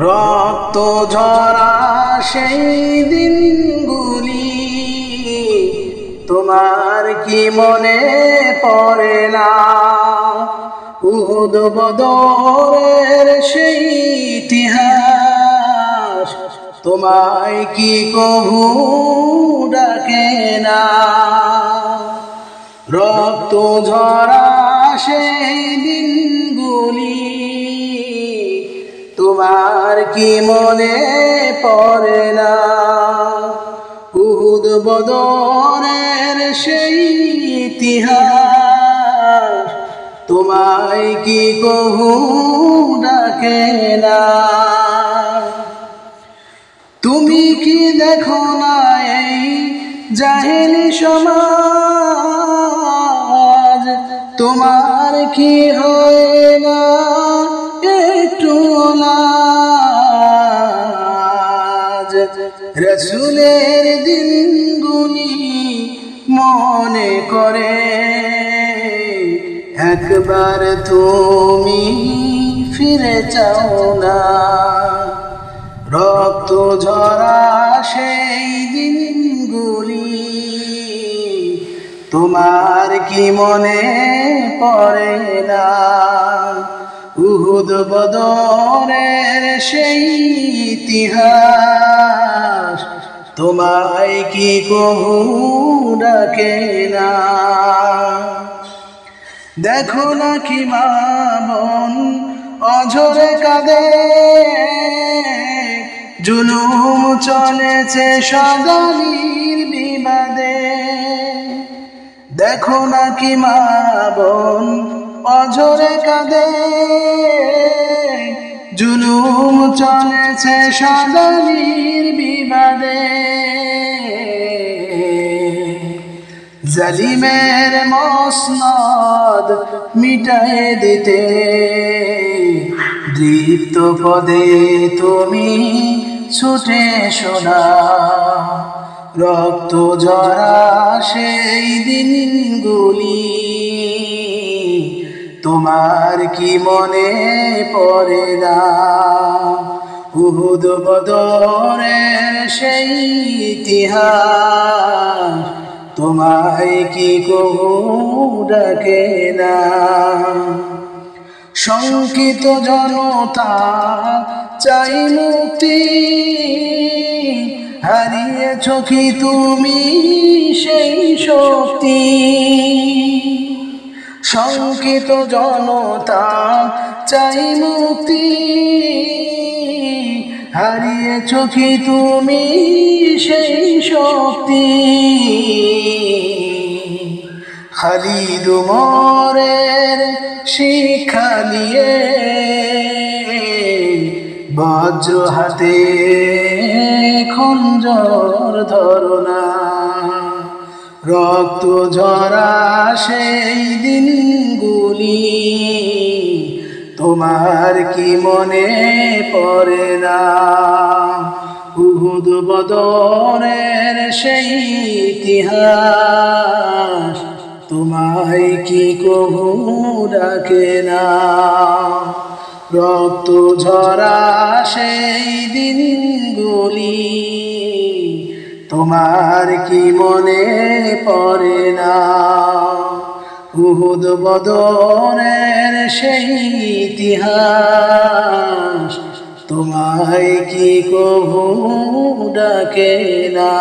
রক্ত ঝরা সেই দিনগুলি তোমার কি মনে পড়ে না? উহুদ বদরের সেই ইতিহাস তোমায় কি কভু ডাকে না? রক্ত ঝরা সেই দিনগুলি তোমার কি মনে পড়ে না? উহুদ বদরের সেই ইতিহাস তোমায় কি কভু ডাকে না? তুমি কি দেখো না এই জাহেলি সমাজ? তোমার কি হয় না একটু লাজ? রাসূলের দিনগুলি মনে করে একবার তুমি ফিরে যাও না? রক্ত ঝরা সেই দিনগুলি তোমার কি মনে পড়ে না? উহুদ বদরের সেই ইতিহাস তোমায় কি কভু ডাকে না? দেখো না কি মা বোন অঝরে কাঁদে, জুলুম চলেছে সদা নির্বিবাদে। দেখো না কি মা বোন অঝরে কাঁদে, জুলুম চলেছে সদা নির্বিবাদে। জালিমের মসনদ মিটায়ে দিতে দৃপ্ত পদে তুমি ছুটে শোনা। রক্ত ঝরা সেই দিনগুলি তোমার কি মনে পড়ে না? উহুদ বদরের সেই ইতিহাস তোমায় কি কভু ডাকে না? শঙ্কিত জনতা চাই মুক্তি, হারিয়েছ কি তুমি সেই শক্তি? শঙ্কিত জনতা চাই মুক্তি, হারিয়েছ কি তুমি সেই শক্তি? খালিদ উমরের শিক্ষা নিয়ে বজ্র হাতে খঞ্জর ধরো না। রক্ত ঝরা সেই দিনগুলি তোমার কি মনে পড়ে না? উহুদ বদরের সেই ইতিহাস তোমায় কি কভু ডাকে না? রক্ত ঝরা সেই দিনগুলি তোমার কি মনে পড়ে না? উহুদ বদরের সেই ইতিহাস তোমায় কি কভু ডাকে না?